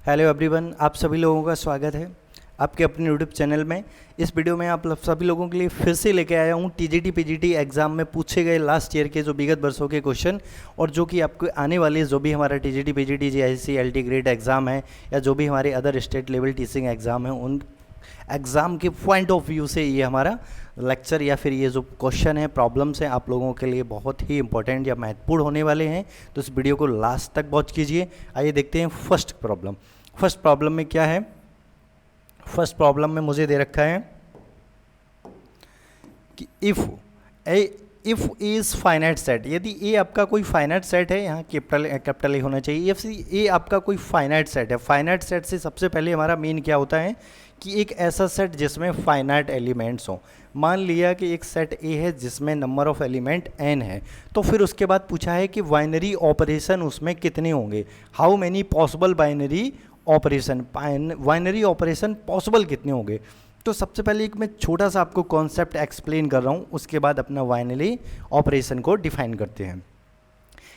Hello everyone, आप सभी लोगों का स्वागत है आपके अपने यूट्यूब चैनल में। इस वीडियो में आप सभी लोगों के लिए फिर से लेके आया हूँ टीजीटी पीजीटी एग्जाम में पूछे गए लास्ट ईयर के जो विगत वर्षों के क्वेश्चन, और जो कि आपको आने वाले जो भी हमारा TGT PGT GIC LT grade exam है या जो भी हमारे other state level teaching exam है, उन एग्ज़ाम के पॉइंट ऑफ व्यू से ये हमारा लेक्चर या फिर ये जो क्वेश्चन है, प्रॉब्लम्स हैं, आप लोगों के लिए बहुत ही इंपॉर्टेंट या महत्वपूर्ण होने वाले हैं। तो इस वीडियो को लास्ट तक वॉच कीजिए। आइए देखते हैं फर्स्ट प्रॉब्लम। फर्स्ट प्रॉब्लम में क्या है? फर्स्ट प्रॉब्लम में मुझे दे रखा है कि इफ इज फाइनाइट सेट, यदि ए आपका कोई फाइनाइट सेट है, यहाँ कैपिटल ए होना चाहिए, इफ ए आपका कोई फाइनाइट सेट है। फाइनाइट सेट से सबसे पहले हमारा मेन क्या होता है कि एक ऐसा सेट जिसमें फाइनाइट एलिमेंट्स हों। मान लिया कि एक सेट ए है जिसमें नंबर ऑफ एलिमेंट n है, तो फिर उसके बाद पूछा है कि बाइनरी ऑपरेशन उसमें कितने होंगे। How many possible binary operation, binary operation possible कितने होंगे। तो सबसे पहले एक मैं छोटा सा आपको कॉन्सेप्ट एक्सप्लेन कर रहा हूँ, उसके बाद अपना बाइनरी ऑपरेशन को डिफाइन करते हैं।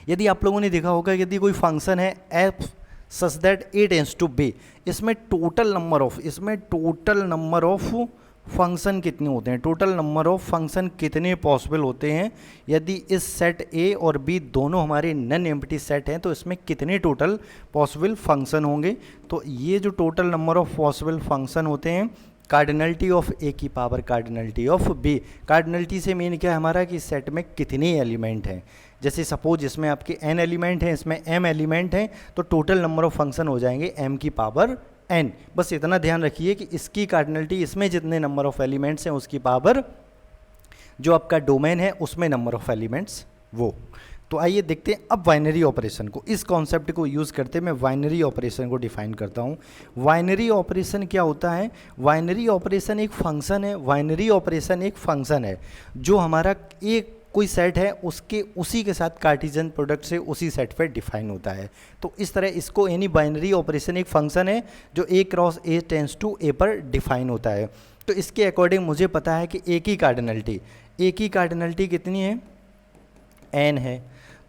यदि आप लोगों ने देखा होगा, यदि कोई फंक्शन है f such that a tends to b, इसमें टोटल नंबर ऑफ फंक्शन कितने होते हैं, टोटल नंबर ऑफ फंक्शन कितने पॉसिबल होते हैं। यदि इस सेट ए और बी दोनों हमारे नन एम्प्टी सेट हैं तो इसमें कितने टोटल पॉसिबल फंक्शन होंगे। तो ये जो total number of possible function होते हैं, कार्डिनलिटी ऑफ ए की power cardinality of B. Cardinality से मीन क्या है हमारा कि सेट में कितने एलिमेंट हैं। जैसे सपोज इसमें आपके n एलिमेंट हैं, इसमें m एलिमेंट हैं, तो टोटल नंबर ऑफ फंक्शन हो जाएंगे m की पावर n। बस इतना ध्यान रखिए कि इसकी कार्डिनलिटी, इसमें जितने नंबर ऑफ एलिमेंट्स हैं उसकी पावर, जो आपका डोमेन है उसमें नंबर ऑफ एलिमेंट्स वो। तो आइए देखते हैं अब बाइनरी ऑपरेशन को। इस कॉन्सेप्ट को यूज़ करते मैं बाइनरी ऑपरेशन को डिफाइन करता हूँ। बाइनरी ऑपरेशन क्या होता है? बाइनरी ऑपरेशन एक फंक्शन है। बाइनरी ऑपरेशन एक फंक्शन है जो हमारा एक कोई सेट है उसके उसी के साथ कार्टिजन प्रोडक्ट से उसी सेट पे डिफाइन होता है। तो इस तरह इसको यानी बाइनरी ऑपरेशन एक फंक्शन है जो a cross a tends to a पर डिफाइन होता है। तो इसके अकॉर्डिंग मुझे पता है कि a की कार्डिनलिटी कितनी है? n है।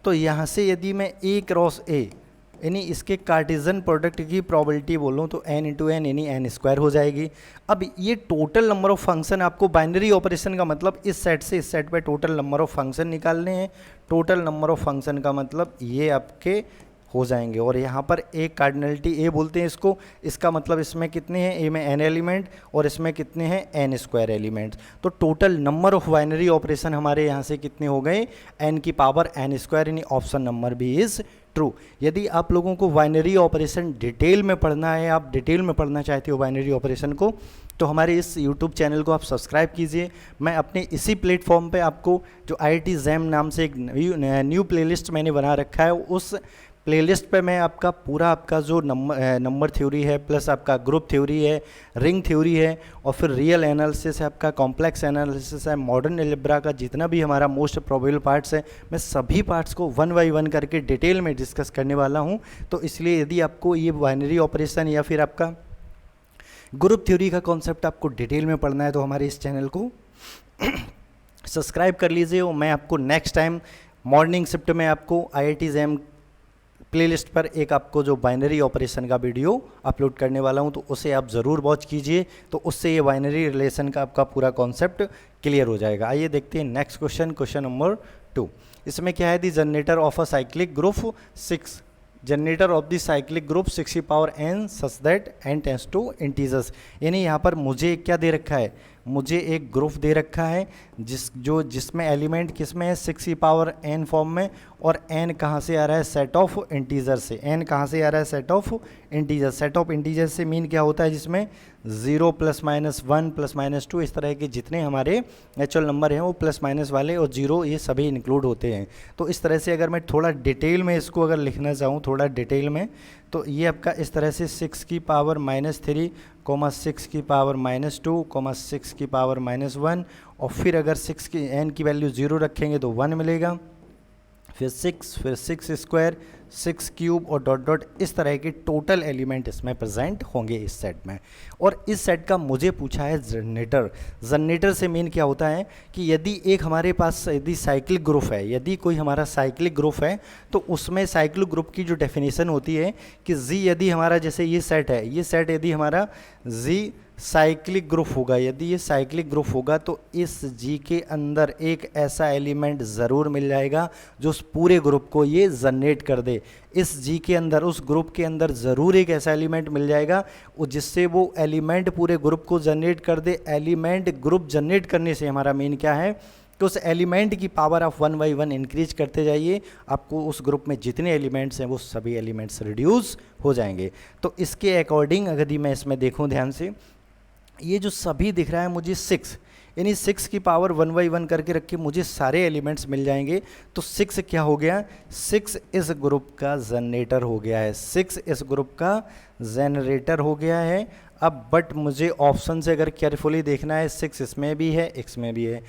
तो यहाँ से यदि मैं a क्रॉस a यानी इसके कार्टिजन प्रोडक्ट की प्रोबेबिलिटी बोलूँ तो n इंटू एन यानी n स्क्वायर हो जाएगी। अब ये टोटल नंबर ऑफ फंक्शन, आपको बाइनरी ऑपरेशन का मतलब इस सेट से इस सेट पे टोटल नंबर ऑफ फंक्शन निकालने हैं। टोटल नंबर ऑफ फंक्शन का मतलब ये आपके हो जाएंगे, और यहाँ पर एक कार्डिनलिटी ए बोलते हैं इसको। इसका मतलब इसमें कितने हैं? ए में n एलिमेंट और इसमें कितने हैं? n square element. तो total number of binary operation हमारे यहाँ से कितने हो गए? n की पावर n स्क्वायर, यानी option number B is true. यदि आप लोगों को बाइनरी ऑपरेशन डिटेल में पढ़ना है, आप डिटेल में पढ़ना चाहते हो बाइनरी ऑपरेशन को, तो हमारे इस यूट्यूब चैनल को आप सब्सक्राइब कीजिए। मैं अपने इसी प्लेटफॉर्म पे आपको जो IIT जैम नाम से एक न्यू प्लेलिस्ट मैंने बना रखा है, उस प्लेलिस्ट पे मैं आपका पूरा आपका जो नंबर थ्योरी है, प्लस आपका ग्रुप थ्योरी है, रिंग थ्योरी है, और फिर रियल एनालिसिस है, आपका कॉम्प्लेक्स एनालिसिस है, मॉडर्न एल्जेब्रा का जितना भी हमारा मोस्ट प्रोबेबल पार्ट्स है, मैं सभी पार्ट्स को 1 बाय 1 करके डिटेल में डिस्कस करने वाला हूँ। तो इसलिए यदि आपको ये बाइनरी ऑपरेशन या फिर आपका ग्रुप थ्योरी का कॉन्सेप्ट आपको डिटेल में पढ़ना है तो हमारे इस चैनल को सब्सक्राइब कर लीजिए। और मैं आपको नेक्स्ट टाइम मॉर्निंग शिफ्ट में आपको IIT जैम प्लेलिस्ट पर एक आपको जो बाइनरी ऑपरेशन का वीडियो अपलोड करने वाला हूं, तो उसे आप ज़रूर वॉच कीजिए। तो उससे ये बाइनरी रिलेशन का आपका पूरा कॉन्सेप्ट क्लियर हो जाएगा। आइए देखते हैं नेक्स्ट क्वेश्चन, क्वेश्चन नंबर 2। इसमें क्या है? The generator of a cyclic group 6, generator of the cyclic group 6 की power n such that n tends to integers. यानी यहाँ पर मुझे क्या दे रखा है? मुझे एक ग्रुप दे रखा है जिसमें एलिमेंट किस में है? 6 की पावर n फॉर्म में, और n कहाँ से आ रहा है? सेट ऑफ इंटीजर से। n कहाँ से आ रहा है? Set of integer. Set of integer से मीन क्या होता है? जिसमें 0 प्लस माइनस 1 प्लस माइनस 2 इस तरह के जितने हमारे नेचुरल नंबर हैं वो प्लस माइनस वाले और 0 ये सभी इंक्लूड होते हैं। तो इस तरह से अगर मैं थोड़ा डिटेल में इसको अगर लिखना चाहूँ थोड़ा डिटेल में, तो ये आपका इस तरह से 6 की पावर -3, 6 की पावर -2, 6 की पावर -1, और फिर अगर 6 की n की वैल्यू 0 रखेंगे तो 1 मिलेगा। फिर 6, फिर 6 स्क्वायर, 6 क्यूब और डॉट डॉट, इस तरह के टोटल एलिमेंट इसमें प्रेजेंट होंगे इस सेट में। और इस सेट का मुझे पूछा है जनरेटर। जनरेटर से मेन क्या होता है कि यदि एक हमारे पास यदि साइक्लिक ग्रुप है, यदि कोई हमारा साइक्लिक ग्रुप है, तो उसमें साइक्लिक ग्रुप की जो डेफिनेशन होती है कि जी यदि हमारा जैसे ये सेट है, ये सेट यदि हमारा जी साइक्लिक ग्रुप होगा, यदि ये साइक्लिक ग्रुप होगा तो इस जी के अंदर एक ऐसा एलिमेंट ज़रूर मिल जाएगा जो उस पूरे ग्रुप को ये जनरेट कर दे। इस जी के अंदर, उस ग्रुप के अंदर ज़रूर एक ऐसा एलिमेंट मिल जाएगा जिससे वो एलिमेंट पूरे ग्रुप को जनरेट कर दे। एलिमेंट ग्रुप जनरेट करने से हमारा मेन क्या है कि उस एलिमेंट की पावर आप 1 बाई 1 इंक्रीज करते जाइए, आपको उस ग्रुप में जितने एलिमेंट्स हैं वो सभी एलिमेंट्स रिड्यूस हो जाएंगे। तो इसके अकॉर्डिंग अगर मैं इसमें देखूं ध्यान से, ये जो सभी दिख रहा है मुझे 6, यानी 6 की पावर 1 बाई 1 करके रख के मुझे सारे एलिमेंट्स मिल जाएंगे। तो 6 क्या हो गया, 6 इस ग्रुप का जनरेटर हो गया है, 6 इस ग्रुप का जनरेटर हो गया है। अब बट मुझे ऑप्शन से अगर केयरफुली देखना है, 6 इसमें भी है, इसमें भी है।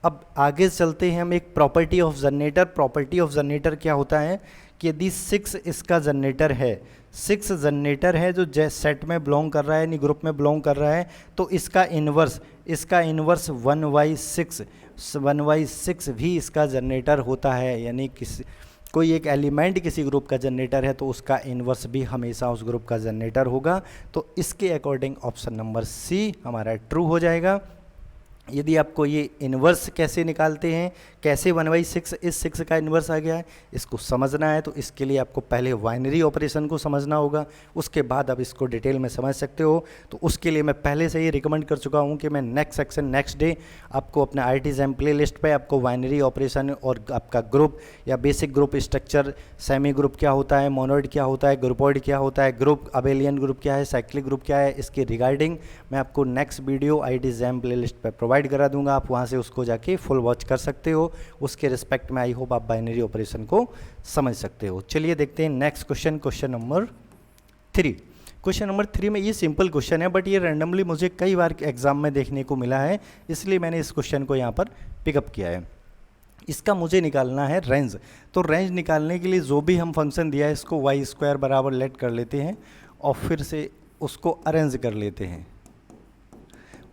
अब आगे चलते हैं हम एक property of generator. Property of generator क्या होता है कि यदि 6 इसका जनरेटर है, 6 जनरेटर है जो सेट में बिलोंग कर रहा है, यानी ग्रुप में बिलोंग कर रहा है, तो इसका इन्वर्स 1/6 भी इसका जनरेटर होता है। यानी कोई एक एलिमेंट किसी ग्रुप का जनरेटर है तो उसका इन्वर्स भी हमेशा उस ग्रुप का जनरेटर होगा। तो इसके अकॉर्डिंग ऑप्शन नंबर सी हमारा ट्रू हो जाएगा। यदि आपको ये इन्वर्स कैसे निकालते हैं, कैसे 1/6 इस 6 का इन्वर्स आ गया है, इसको समझना है तो इसके लिए आपको पहले बाइनरी ऑपरेशन को समझना होगा, उसके बाद आप इसको डिटेल में समझ सकते हो। तो उसके लिए मैं पहले से ही रिकमेंड कर चुका हूँ कि मैं नेक्स्ट सेक्शन नेक्स्ट डे आपको अपने IITJAM प्ले लिस्ट पर आपको बाइनरी ऑपरेशन और आपका ग्रुप या basic group structure, semi group क्या होता है, मोनोइड क्या होता है, ग्रुपॉइड क्या होता है, ग्रुप अबेलियन ग्रुप क्या है, साइक्लिक ग्रुप क्या है, इसके रिगार्डिंग मैं आपको next video IITJAM play list पर प्रोवाइड करा दूंगा। आप वहां से उसको जाके फुल वॉच कर सकते हो। उसके रिस्पेक्ट में आई होप आप बाइनरी ऑपरेशन को समझ सकते हो। चलिए देखते हैं next question, question number 3। Question number 3 में ये सिंपल क्वेश्चन है बट ये रैंडमली मुझे कई बार एग्जाम में देखने को मिला है, इसलिए मैंने इस क्वेश्चन को यहाँ पर पिकअप किया है। इसका मुझे निकालना है रेंज। तो रेंज निकालने के लिए जो भी हम फंक्शन दिया है इसको y² बराबर लेट कर लेते हैं और फिर से उसको अरेंज कर लेते हैं,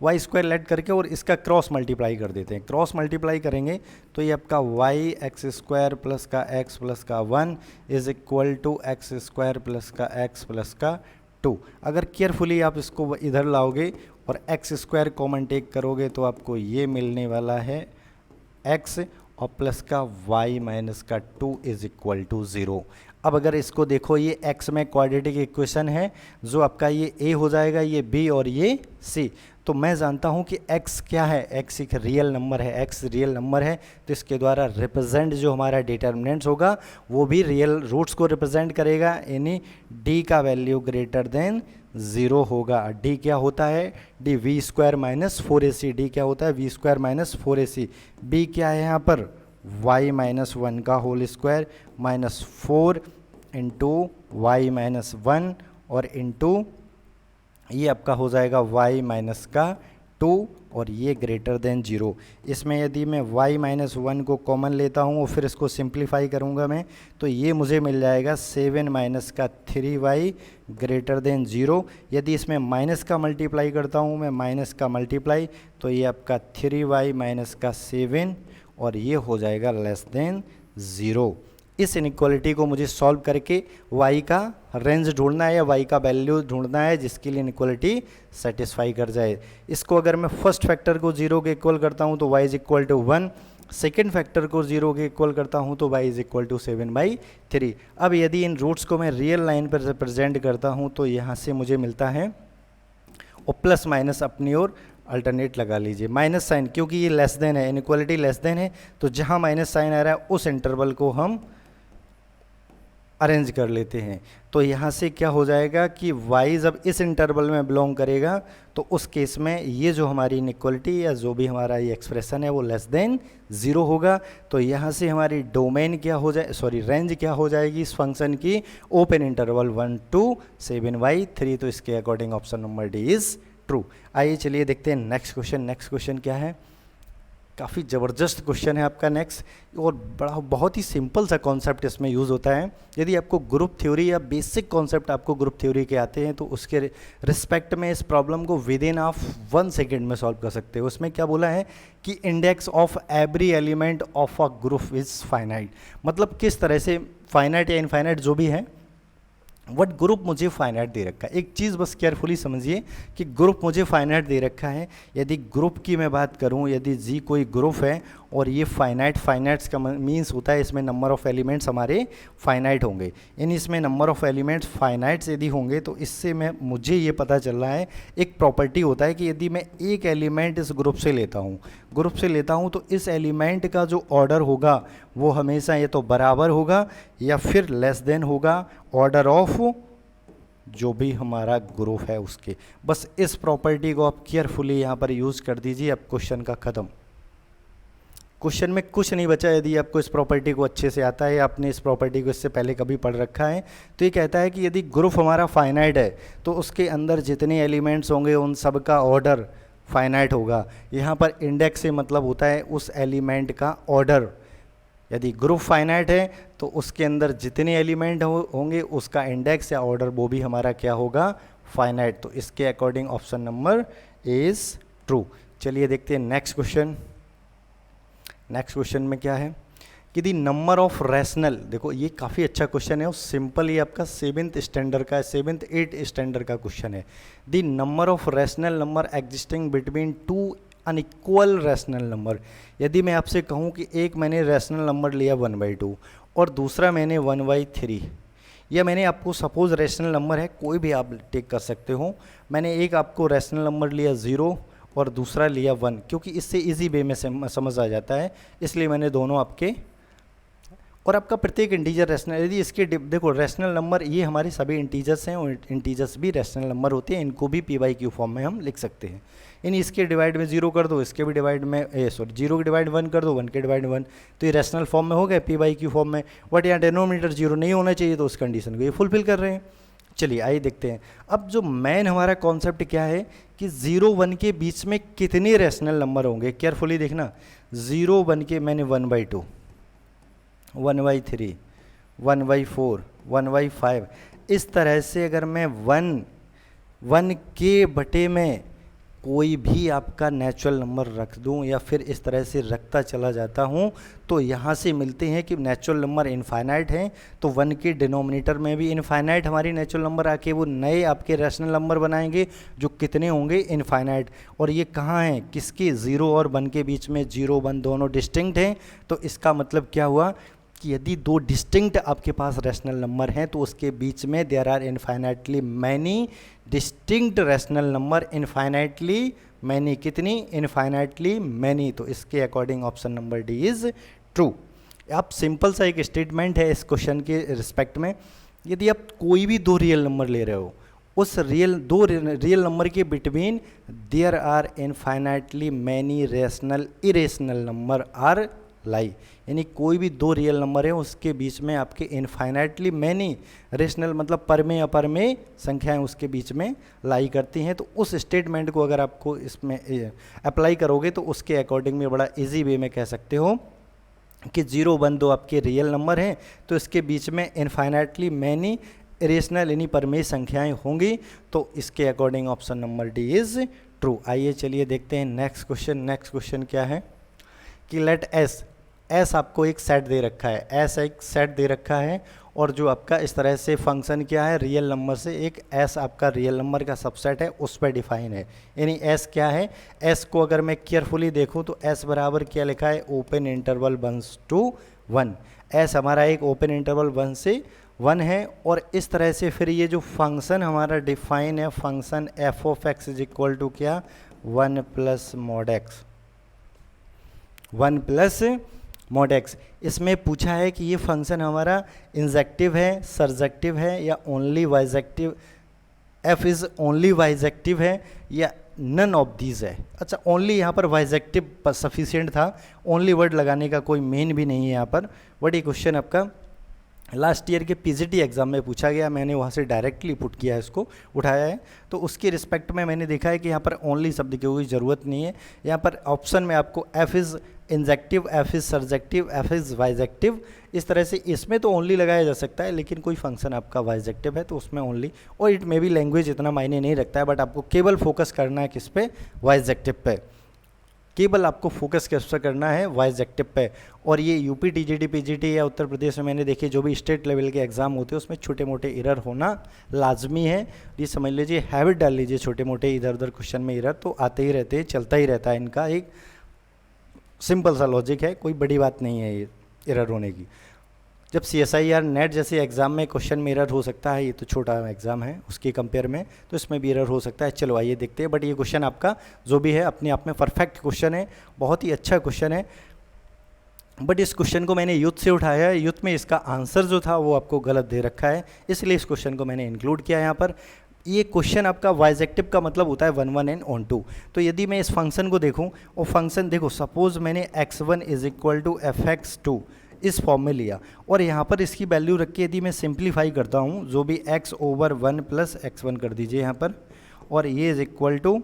y² लेट करके, और इसका क्रॉस मल्टीप्लाई कर देते हैं। क्रॉस मल्टीप्लाई करेंगे तो ये आपका y² प्लस का x प्लस का 1 is equal to x² plus का x प्लस का 2। अगर केयरफुली आप इसको इधर लाओगे और x² कॉमन टेक करोगे तो आपको ये मिलने वाला है x और प्लस का y माइनस का 2 इज इक्वल टू 0। अब अगर इसको देखो, ये x में क्वाड्रेटिक इक्वेशन है, जो आपका ये a हो जाएगा, ये b और ये c। तो मैं जानता हूँ कि x क्या है, x एक रियल नंबर है, x रियल नंबर है, तो इसके द्वारा रिप्रेजेंट जो हमारा डिटर्मिनेंट्स होगा वो भी रियल रूट्स को रिप्रेजेंट करेगा, यानी d का वैल्यू ग्रेटर देन 0 होगा। d क्या होता है, d v² minus 4ac, d क्या होता है v² माइनस 4ac। b क्या है यहाँ पर y माइनस 1 का whole square minus 4 into y minus 1 और इंटू ये आपका हो जाएगा y माइनस का 2 और ये ग्रेटर देन 0। इसमें यदि मैं y माइनस 1 को कॉमन लेता हूँ और फिर इसको सिंप्लीफाई करूँगा मैं, तो ये मुझे मिल जाएगा 7 माइनस का 3y ग्रेटर देन 0। यदि इसमें माइनस का मल्टीप्लाई करता हूँ मैं, माइनस का मल्टीप्लाई, तो ये आपका 3y माइनस का 7 और ये हो जाएगा लेस देन 0। इस इनइक्वालिटी को मुझे सॉल्व करके y का रेंज ढूंढना है या y का वैल्यू ढूंढना है जिसके लिए इनइक्वालिटी सेटिस्फाई कर जाए। इसको अगर मैं फर्स्ट फैक्टर को 0 के इक्वल करता हूँ तो y is equal to 1, second factor को 0 के इक्वल करता हूँ तो y इज इक्वल टू 7/3। अब यदि इन रूट्स को मैं रियल लाइन पर रिप्रेजेंट करता हूँ तो यहाँ से मुझे मिलता है, और प्लस माइनस अपनी ओर अल्टरनेट लगा लीजिए, माइनस साइन, क्योंकि ये लेस देन है, इनइक्वालिटी लेस देन है, तो जहाँ माइनस साइन आ रहा है उस इंटरवल को हम अरेंज कर लेते हैं। तो यहाँ से क्या हो जाएगा कि y जब इस इंटरवल में बिलोंग करेगा तो उस केस में ये जो हमारी इनइक्वालिटी या जो भी हमारा ये एक्सप्रेशन है वो लेस देन 0 होगा। तो यहाँ से हमारी डोमेन क्या हो जाए, सॉरी रेंज क्या हो जाएगी इस फंक्शन की, ओपन इंटरवल 1 to 7/3। तो इसके according option number D is true. आइए चलिए देखते हैं नेक्स्ट क्वेश्चन। नेक्स्ट क्वेश्चन क्या है, काफ़ी ज़बरदस्त क्वेश्चन है आपका नेक्स्ट, और बड़ा बहुत ही सिंपल सा कॉन्सेप्ट इसमें यूज़ होता है। यदि आपको ग्रुप थ्योरी या बेसिक कॉन्सेप्ट आपको ग्रुप थ्योरी के आते हैं तो उसके रिस्पेक्ट में इस प्रॉब्लम को विद इन ऑफ 1 सेकेंड में सॉल्व कर सकते हो। उसमें क्या बोला है कि index of every element of a group is finite, मतलब किस तरह से फाइनाइट या इनफाइनाइट जो भी है, वट ग्रुप मुझे फाइनाइट दे रखा है। एक चीज़ बस केयरफुली समझिए कि ग्रुप मुझे फाइनाइट दे रखा है। यदि ग्रुप की मैं बात करूं, यदि जी कोई ग्रुप है और ये फाइनाइट्स का मीन्स होता है इसमें नंबर ऑफ़ एलिमेंट्स हमारे फाइनाइट होंगे, यानी इसमें नंबर ऑफ़ एलिमेंट्स फाइनाइट्स यदि होंगे तो इससे मुझे ये पता चल रहा है, एक प्रॉपर्टी होता है कि यदि मैं एक एलिमेंट इस ग्रुप से लेता हूँ तो इस एलिमेंट का जो ऑर्डर होगा वो हमेशा ये तो बराबर होगा या फिर लेस देन होगा ऑर्डर ऑफ जो भी हमारा ग्रुप है उसके। बस इस प्रॉपर्टी को आप केयरफुली यहाँ पर यूज़ कर दीजिए, अब क्वेश्चन का ख़त्म। क्वेश्चन में कुछ नहीं बचा यदि आपको इस प्रॉपर्टी को अच्छे से आता है या आपने इस प्रॉपर्टी को इससे पहले कभी पढ़ रखा है। तो ये कहता है कि यदि ग्रुप हमारा फाइनाइट है तो उसके अंदर जितने एलिमेंट्स होंगे उन सब का ऑर्डर फाइनाइट होगा। यहाँ पर इंडेक्स से मतलब होता है उस एलिमेंट का ऑर्डर। यदि ग्रुप फाइनाइट है तो उसके अंदर जितने एलिमेंट होंगे उसका इंडेक्स या ऑर्डर वो भी हमारा क्या होगा, फाइनाइट। तो इसके according option number is true. चलिए देखते हैं नेक्स्ट क्वेश्चन। नेक्स्ट क्वेश्चन में क्या है कि दी नंबर ऑफ रैशनल, देखो ये काफ़ी अच्छा क्वेश्चन है और सिंपल, ये आपका 7th स्टैंडर्ड का 7th 8th स्टैंडर्ड का क्वेश्चन है। The number of rational number existing between two unequal rational number. यदि मैं आपसे कहूँ कि एक मैंने रैशनल नंबर लिया 1/2 और दूसरा मैंने 1/3, या मैंने आपको सपोज रैशनल नंबर है कोई भी आप टेक कर सकते हो, मैंने एक आपको रैशनल नंबर लिया 0 और दूसरा लिया 1, क्योंकि इससे इजी वे में समझ आ जाता है इसलिए मैंने दोनों आपके, और आपका प्रत्येक इंटीजर रैशनल। यदि इसके देखो रैशनल नंबर ये हमारे सभी इंटीजर्स हैं और इंटीजर्स भी रैशनल नंबर होते हैं, इनको भी p/q फॉर्म में हम लिख सकते हैं। यानी इसके डिवाइड में 0 कर दो, इसके भी डिवाइड में 0 के डिवाइड 1 कर दो, 1 के डिवाइड 1, तो ये रैशनल फॉर्म में हो गए p/q फॉर्म में। बट यहाँ डिनोमिनेटर 0 नहीं होना चाहिए तो उस कंडीशन को ये फुलफिल कर रहे हैं। चलिए आइए देखते हैं। अब जो मेन हमारा कॉन्सेप्ट क्या है कि 0-1 के बीच में कितने रैशनल नंबर होंगे। केयरफुली देखना, 0-1 के मैंने 1/2, 1/3, 1/4, 1/5, इस तरह से अगर मैं 1 के बटे में कोई भी आपका नेचुरल नंबर रख दूं या फिर इस तरह से रखता चला जाता हूं तो यहाँ से मिलते हैं कि नेचुरल नंबर इनफाइनाइट हैं। तो 1 के डिनोमिनेटर में भी इनफाइनाइट हमारी नेचुरल नंबर आके वो नए आपके रैशनल नंबर बनाएंगे जो कितने होंगे, इनफाइनाइट। और ये कहाँ हैं, किसके, 0 और 1 के बीच में 0, 1 दोनों डिस्टिंक्ट हैं। तो इसका मतलब क्या हुआ कि यदि दो डिस्टिंक्ट आपके पास रैशनल नंबर हैं तो उसके बीच में there are infinitely many distinct rational number, infinitely many, कितनी, इनफाइनाइटली मैनी। तो इसके according option number D is true. आप सिंपल सा एक स्टेटमेंट है इस क्वेश्चन के रिस्पेक्ट में, यदि आप कोई भी दो रियल नंबर ले रहे हो उस दो रियल नंबर के between there are infinitely many rational irrational number are lie, यानी कोई भी दो रियल नंबर है उसके बीच में आपके इनफाइनाइटली मैनी रेशनल मतलब परमे अपरमे संख्याएं उसके बीच में लाई करती हैं। तो उस स्टेटमेंट को अगर आपको इसमें अप्लाई करोगे तो उसके अकॉर्डिंग में बड़ा इजी वे में कह सकते हो कि 0, 1, 2 आपके रियल नंबर हैं तो इसके बीच में इनफाइनाइटली मैनी इरेशनल यानी परमेय संख्याएं होंगी। तो इसके according option number D is true. आइए चलिए देखते हैं नेक्स्ट क्वेश्चन। नेक्स्ट क्वेश्चन क्या है कि लेट एस आपको एक सेट दे रखा है, एस एक सेट दे रखा है और जो आपका इस तरह से फंक्शन क्या है, रियल नंबर से एक एस आपका रियल नंबर का सबसेट है उस पर डिफाइन है। यानी एस क्या है, एस को अगर मैं केयरफुली देखूं तो एस बराबर क्या लिखा है, ओपन इंटरवल 1 to 1। एस हमारा एक ओपन इंटरवल 1 से 1 है और इस तरह से फिर ये जो फंक्शन हमारा डिफाइन है, function f of x is equal to क्या, 1 plus mod x, 1 plus mod x. इसमें पूछा है कि ये फंक्शन हमारा इंजेक्टिव है, सरजेक्टिव है या ओनली वाइजेक्टिव, एफ इज़ ओनली वाइजेक्टिव है या नन ऑफ दीज है। अच्छा, ओनली यहाँ पर वाइजेक्टिव सफिशिएंट था, ओनली वर्ड लगाने का कोई मेन भी नहीं है यहाँ पर। बट ये क्वेश्चन आपका लास्ट ईयर के पीजीटी एग्ज़ाम में पूछा गया, मैंने वहाँ से डायरेक्टली पुट किया है, इसको उठाया है। तो उसके रिस्पेक्ट में मैंने देखा है कि यहाँ पर ओनली शब्द की कोई ज़रूरत नहीं है। यहाँ पर ऑप्शन में आपको F is injective, F is surjective, F is bijective, इस तरह से इसमें तो ओनली लगाया जा सकता है, लेकिन कोई फंक्शन आपका वाइजेक्टिव है तो उसमें ओनली, और इट मे बी लैंग्वेज इतना मायने नहीं रखता है, बट आपको केवल फोकस करना है किस पे, वाइजेक्टिव पे, केवल आपको फोकस कैसे करना है, वाइजेक्टिव पे। और ये यूपी टीजीटी पीजीटी या उत्तर प्रदेश में मैंने देखे जो भी स्टेट लेवल के एग्जाम होते हैं उसमें छोटे मोटे एरर होना लाजमी है। ये समझ लीजिए, हैबिट डाल लीजिए, छोटे मोटे इधर उधर क्वेश्चन में एरर तो आते ही रहते हैं, चलता ही रहता है, इनका एक सिंपल सा लॉजिक है, कोई बड़ी बात नहीं है ये एरर होने की। जब CSIR नेट जैसे एग्ज़ाम में क्वेश्चन में एरर हो सकता है, ये तो छोटा एग्ज़ाम है उसके कंपेयर में, तो इसमें भी एरर हो सकता है। चलो आइए देखते हैं। बट ये क्वेश्चन आपका जो भी है अपने आप में परफेक्ट क्वेश्चन है, बहुत ही अच्छा क्वेश्चन है। बट इस क्वेश्चन को मैंने यूथ से उठाया है, यूथ में इसका आंसर जो था वो आपको गलत दे रखा है, इसलिए इस क्वेश्चन को मैंने इंक्लूड किया यहाँ पर। ये क्वेश्चन आपका वाइजेक्टिव का मतलब होता है 1 1 एंड ऑन 2। तो यदि मैं इस फंक्शन को देखूँ, और फंक्शन देखो, सपोज मैंने x1 is equal to fx2 इस फॉर्म में लिया, और यहाँ पर इसकी वैल्यू रख के यदि मैं सिंप्लीफाई करता हूँ, जो भी x ओवर 1 प्लस x1 कर दीजिए यहाँ पर, और ये इज इक्वल टू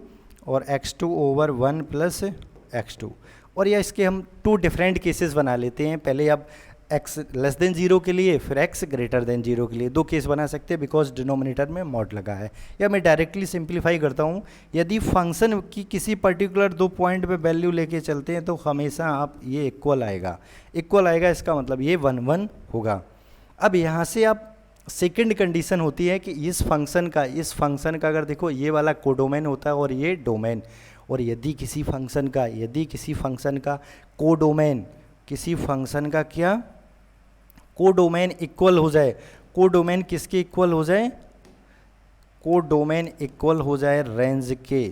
और x2 ओवर 1 प्लस x2, और या इसके हम 2 डिफरेंट केसेस बना लेते हैं। पहले अब x लेस देन 0 के लिए, फिर x ग्रेटर देन 0 के लिए 2 केस बना सकते हैं, बिकॉज डिनोमिनेटर में मॉड लगा है। या मैं डायरेक्टली सिंप्लीफाई करता हूँ, यदि फंक्शन की किसी पर्टिकुलर 2 पॉइंट पे वैल्यू लेके चलते हैं तो हमेशा आप ये इक्वल आएगा, इक्वल आएगा, इसका मतलब ये 1 1 होगा। अब यहाँ से आप सेकंड कंडीशन होती है कि इस फंक्शन का अगर देखो, ये वाला कोडोमेन होता है और ये डोमेन, और यदि किसी फंक्शन का कोडोमेन, किसी फंक्शन का क्या कोडोमेन इक्वल हो जाए, कोडोमेन किसके इक्वल हो जाए, कोडोमेन इक्वल हो जाए रेंज के,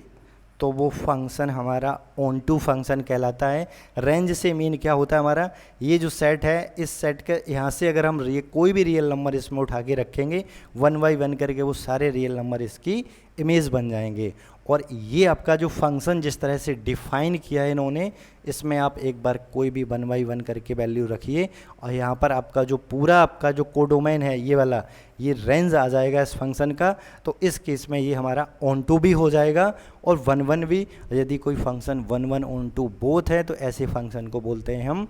तो वो फंक्शन हमारा ऑन टू फंक्शन कहलाता है। रेंज से मीन क्या होता है हमारा, ये जो सेट है, इस सेट के यहाँ से अगर हम कोई भी रियल नंबर इसमें उठा के रखेंगे 1 बाई 1 करके, वो सारे रियल नंबर इसकी इमेज बन जाएंगे। और ये आपका जो फंक्शन जिस तरह से डिफाइन किया है इन्होंने, इसमें आप एक बार कोई भी 1 बाई 1 करके वैल्यू रखिए, और यहाँ पर आपका जो पूरा आपका जो कोडोमेन है ये वाला, ये रेंज आ जाएगा इस फंक्शन का। तो इस केस में ये हमारा ऑन टू भी हो जाएगा और 1 1 भी। यदि कोई फंक्शन 1 1 ऑन टू बोथ है तो ऐसे फंक्शन को बोलते हैं हम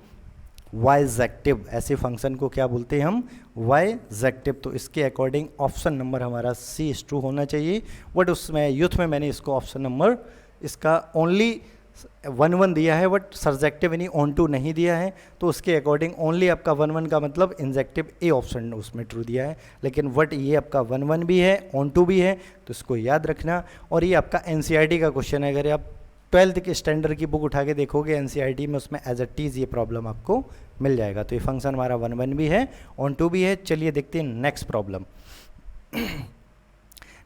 वाइजेक्टिव। ऐसे फंक्शन को क्या बोलते हैं हम, वाइजेक्टिव। तो इसके अकॉर्डिंग ऑप्शन नंबर हमारा सी इज टू होना चाहिए। बट उसमें यूथ में मैंने इसको ऑप्शन नंबर इसका ओनली 1 1 दिया है, बट सर्जेक्टिव यानी ऑन टू नहीं दिया है, तो उसके अकॉर्डिंग ओनली आपका 1 1 का मतलब इंजेक्टिव ए ऑप्शन उसमें ट्रू दिया है। लेकिन बट ये आपका 1 1 भी है, ऑन टू भी है, तो इसको याद रखना। और ये आपका NCERT का क्वेश्चन है, अगर आप 12th के स्टैंडर्ड की बुक उठा के देखोगे NCERT में, उसमें एज इट इज़ ये प्रॉब्लम आपको मिल जाएगा। तो ये फंक्शन हमारा 1 1 भी है, ऑन टू भी है। चलिए देखते हैं नेक्स्ट प्रॉब्लम।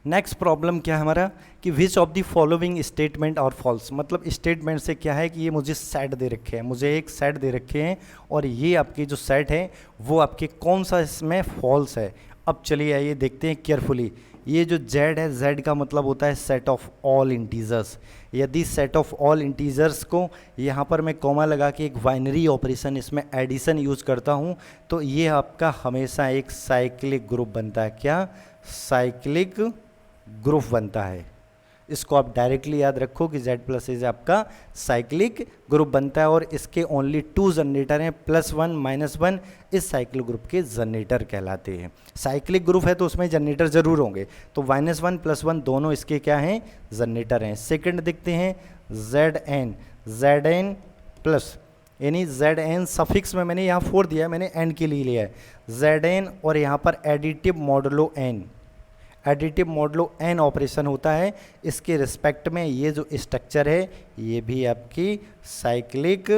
नेक्स्ट प्रॉब्लम क्या है हमारा कि which of the following statement और फॉल्स, मतलब स्टेटमेंट से क्या है कि ये मुझे सेट दे रखे हैं, मुझे एक सेट दे रखे हैं, और ये आपके जो सेट है वो आपके कौन सा इसमें फॉल्स है। अब चलिए आइए देखते हैं केयरफुली। ये जो z है, z का मतलब होता है सेट ऑफ ऑल इंटीजर्स। यदि सेट ऑफ ऑल इंटीजर्स को यहाँ पर मैं कॉमा लगा के एक बाइनरी ऑपरेशन, इसमें एडिशन यूज करता हूँ, तो ये आपका हमेशा एक साइक्लिक ग्रुप बनता है। क्या, साइक्लिक ग्रुप बनता है। इसको आप डायरेक्टली याद रखो कि z प्लस इज आपका साइक्लिक ग्रुप बनता है, और इसके ओनली 2 जनरेटर हैं, +1 -1, इस साइक्लिक ग्रुप के जनरेटर कहलाते हैं। साइक्लिक ग्रुप है तो उसमें जनरेटर जरूर होंगे, तो -1 +1 दोनों इसके क्या हैं, जनरेटर हैं। सेकंड देखते हैं Zn प्लस, यानी Zn सफिक्स में मैंने यहाँ 4 दिया है, मैंने n के लिए लिया है Zn, और यहाँ पर additive modulo n, additive modulo n operation होता है। इसके रिस्पेक्ट में ये जो स्ट्रक्चर है ये भी आपकी साइक्लिक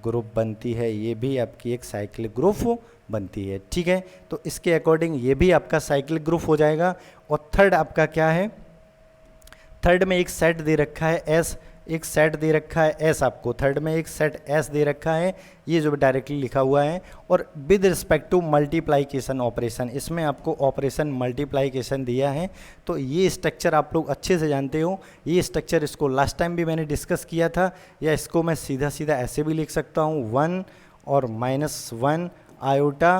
ग्रुप बनती है, ये भी आपकी एक साइक्लिक ग्रुप बनती है। ठीक है, तो इसके अकॉर्डिंग ये भी आपका साइक्लिक ग्रुप हो जाएगा। और थर्ड आपका क्या है, थर्ड में एक सेट दे रखा है S, एक सेट दे रखा है S आपको, थर्ड में एक सेट S दे रखा है, ये जो डायरेक्टली लिखा हुआ है। और with respect to multiplication operation, इसमें आपको ऑपरेशन मल्टीप्लाइकेशन दिया है। तो ये स्ट्रक्चर आप लोग अच्छे से जानते हो, ये स्ट्रक्चर इसको लास्ट टाइम भी मैंने डिस्कस किया था, या इसको मैं सीधा सीधा ऐसे भी लिख सकता हूँ 1 और -1 आयोटा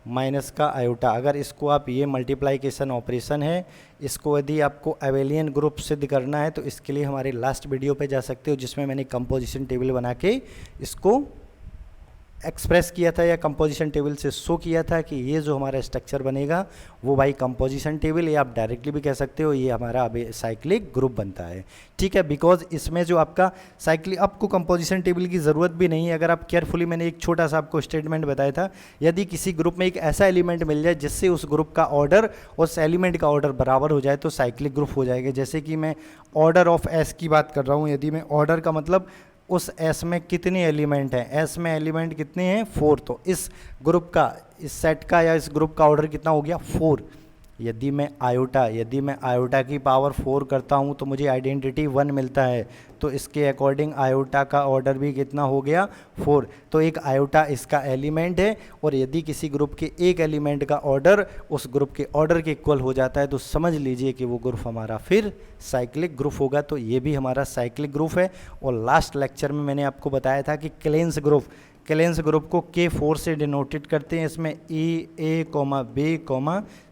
माइनस का आयोटा। अगर इसको आप, ये मल्टीप्लाइकेशन ऑपरेशन है, इसको यदि आपको एबेलियन ग्रुप सिद्ध करना है तो इसके लिए हमारे लास्ट वीडियो पे जा सकते हो, जिसमें मैंने कंपोजिशन टेबल बना के इसको एक्सप्रेस किया था या कंपोजिशन टेबल से शो किया था कि ये जो हमारा स्ट्रक्चर बनेगा वो बाई कंपोजिशन टेबल, या आप डायरेक्टली भी कह सकते हो ये हमारा अब साइक्लिक ग्रुप बनता है। ठीक है, बिकॉज इसमें जो आपका साइक्लिक, आपको कंपोजिशन टेबल की ज़रूरत भी नहीं है। अगर आप केयरफुली, मैंने एक छोटा सा आपको स्टेटमेंट बताया था, यदि किसी ग्रुप में एक ऐसा एलिमेंट मिल जाए जिससे उस ग्रुप का ऑर्डर उस एलिमेंट का ऑर्डर बराबर हो जाए तो साइक्लिक ग्रुप हो जाएगा। जैसे कि मैं ऑर्डर ऑफ एस की बात कर रहा हूँ, यदि मैं ऑर्डर का मतलब उस एस में कितने एलिमेंट हैं, एस में एलिमेंट कितने हैं 4, तो इस ग्रुप का, इस सेट का या इस ग्रुप का ऑर्डर कितना हो गया 4। यदि मैं आयोटा की पावर 4 करता हूं तो मुझे आइडेंटिटी 1 मिलता है, तो इसके अकॉर्डिंग आयोटा का ऑर्डर भी कितना हो गया 4। तो एक आयोटा इसका एलिमेंट है, और यदि किसी ग्रुप के एक एलिमेंट का ऑर्डर उस ग्रुप के ऑर्डर के इक्वल हो जाता है तो समझ लीजिए कि वो ग्रुप हमारा फिर साइक्लिक ग्रुप होगा। तो ये भी हमारा साइक्लिक ग्रुप है। और लास्ट लेक्चर में मैंने आपको बताया था कि क्लेंस ग्रुप को K4 से डिनोटेड करते हैं। इसमें A, B,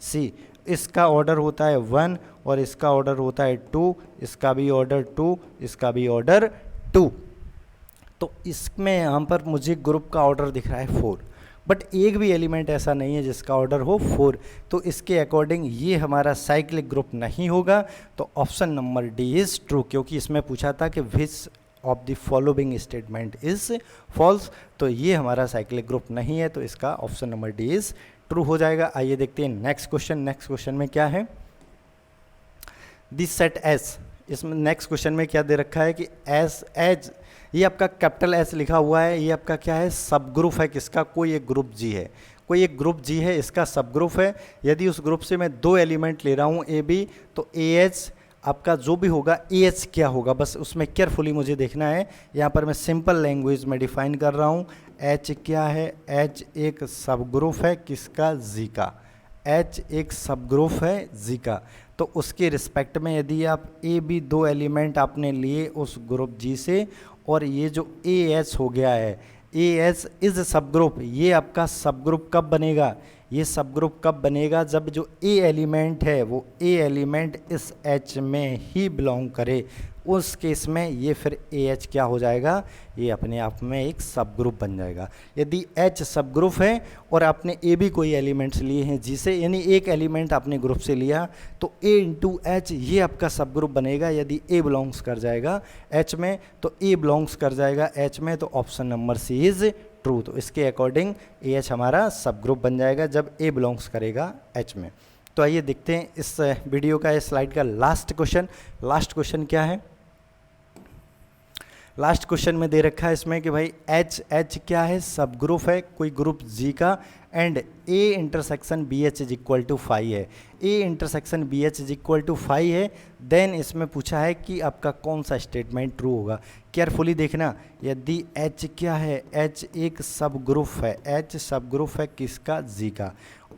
C, इसका ऑर्डर होता है 1 और इसका ऑर्डर होता है 2, इसका भी ऑर्डर 2, इसका भी ऑर्डर 2। तो इसमें यहाँ पर मुझे ग्रुप का ऑर्डर दिख रहा है 4, बट एक भी एलिमेंट ऐसा नहीं है जिसका ऑर्डर हो 4, तो इसके अकॉर्डिंग ये हमारा साइक्लिक ग्रुप नहीं होगा। तो option number D is true, क्योंकि इसमें पूछा था कि which of the following statement is false, तो ये हमारा साइक्लिक ग्रुप नहीं है, तो इसका option number D is true हो जाएगा। आइए देखते हैं नेक्स्ट क्वेश्चन में क्या है। दिस सेट एस, इसमें नेक्स्ट क्वेश्चन में क्या दे रखा है कि एस एज, ये आपका कैपिटल एस लिखा हुआ है, ये आपका क्या है सब ग्रुप है किसका, कोई एक ग्रुप जी है, कोई एक ग्रुप जी है, इसका सब ग्रुप है। यदि उस ग्रुप से मैं 2 एलिमेंट ले रहा हूँ ए बी, तो ए एच आपका जो भी होगा ए एच क्या होगा, बस उसमें केयरफुली मुझे देखना है। यहाँ पर मैं सिंपल लैंग्वेज में डिफाइन कर रहा हूँ। एच क्या है, एच एक सब ग्रुप है किसका, जी का, एच एक सब ग्रुप है जी का। तो उसके रिस्पेक्ट में यदि आप ए बी 2 एलिमेंट आपने लिए उस ग्रुप जी से, और ये जो ए एच हो गया है, ए एच इज सब ग्रुप, ये आपका सब ग्रुप कब बनेगा, ये सब ग्रुप कब बनेगा, जब जो ए एलिमेंट है वो ए एलिमेंट इस एच में ही बिलोंग करे। उस केस में ये फिर ए एच क्या हो जाएगा, ये अपने आप में एक सब ग्रुप बन जाएगा। यदि एच सब ग्रुप है और आपने ए भी कोई एलिमेंट्स लिए हैं जिसे, यानी एक एलिमेंट आपने ग्रुप से लिया, तो ए इंटू एच ये आपका सब ग्रुप बनेगा। यदि ए बिलोंग्स कर जाएगा एच में तो ए बिलोंग्स कर जाएगा एच में, तो option number C is true. तो इसके अकॉर्डिंग ए एच हमारा सब ग्रुप बन जाएगा जब ए बिलोंग्स करेगा एच में। तो आइए देखते हैं इस वीडियो का, इस स्लाइड का लास्ट क्वेश्चन क्या है। लास्ट क्वेश्चन में दे रखा है इसमें कि भाई एच क्या है, सब ग्रुप है कोई ग्रुप जी का, and A intersection B H is equal to 5 है, A intersection B H is equal to 5 है। देन इसमें पूछा है कि आपका कौन सा स्टेटमेंट ट्रू होगा। केयरफुली देखना, यदि एच क्या है, एच एक सब ग्रुप है, एच सब ग्रुप है किसका, जी का,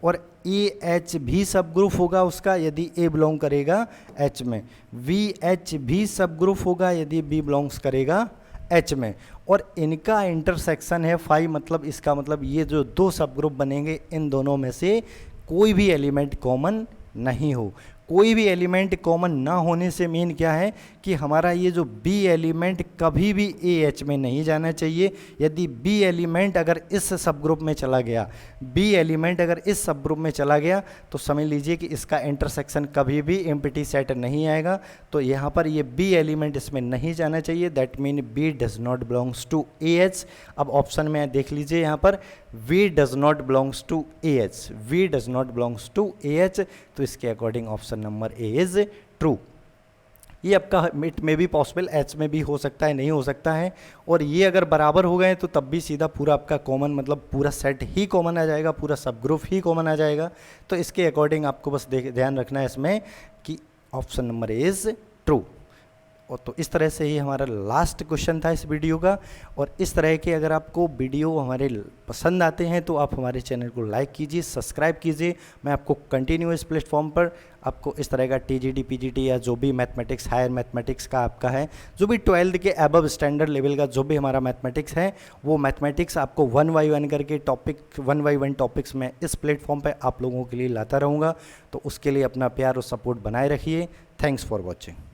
और ए एच भी सब ग्रुप होगा उसका यदि ए बिलोंग करेगा एच में, वी एच भी सब ग्रुप होगा यदि बी बिलोंग्स करेगा एच में, और इनका इंटरसेक्शन है 5, मतलब इसका मतलब ये जो 2 सब ग्रुप बनेंगे इन दोनों में से कोई भी एलिमेंट कॉमन नहीं हो। कोई भी एलिमेंट कॉमन ना होने से मीन क्या है कि हमारा ये जो बी एलिमेंट कभी भी ए एच में नहीं जाना चाहिए। यदि बी एलिमेंट अगर इस सब ग्रुप में चला गया, बी एलिमेंट अगर इस सब ग्रुप में चला गया तो समझ लीजिए कि इसका इंटरसेक्शन कभी भी एम्प्टी सेट नहीं आएगा। तो यहाँ पर ये बी एलिमेंट इसमें नहीं जाना चाहिए, that mean B does not belongs to A H. अब ऑप्शन में देख लीजिए यहाँ पर V does not belongs to A H, V does not belongs to A H, तो इसके according option number A is true. ये आपका इट में भी पॉसिबल एच में भी हो सकता है, नहीं हो सकता है, और ये अगर बराबर हो गए तो तब भी सीधा पूरा आपका कॉमन, मतलब पूरा सेट ही कॉमन आ जाएगा, पूरा सब ग्रुप ही कॉमन आ जाएगा। तो इसके अकॉर्डिंग आपको बस ध्यान रखना है इसमें कि ऑप्शन नंबर इज ट्रू। और तो इस तरह से ही हमारा लास्ट क्वेश्चन था इस वीडियो का। और इस तरह के अगर आपको वीडियो हमारे पसंद आते हैं तो आप हमारे चैनल को लाइक कीजिए, सब्सक्राइब कीजिए। मैं आपको कंटिन्यूअस प्लेटफॉर्म पर आपको इस तरह का टीजीटी पीजीटी या जो भी मैथमेटिक्स, हायर मैथमेटिक्स का आपका है, जो भी 12th के अबव स्टैंडर्ड लेवल का जो भी हमारा मैथमेटिक्स है, वो मैथमेटिक्स आपको 1 बाय 1 करके टॉपिक 1 बाय 1 टॉपिक्स में इस प्लेटफॉर्म पर आप लोगों के लिए लाता रहूँगा। तो उसके लिए अपना प्यार और सपोर्ट बनाए रखिए। Thanks for watching.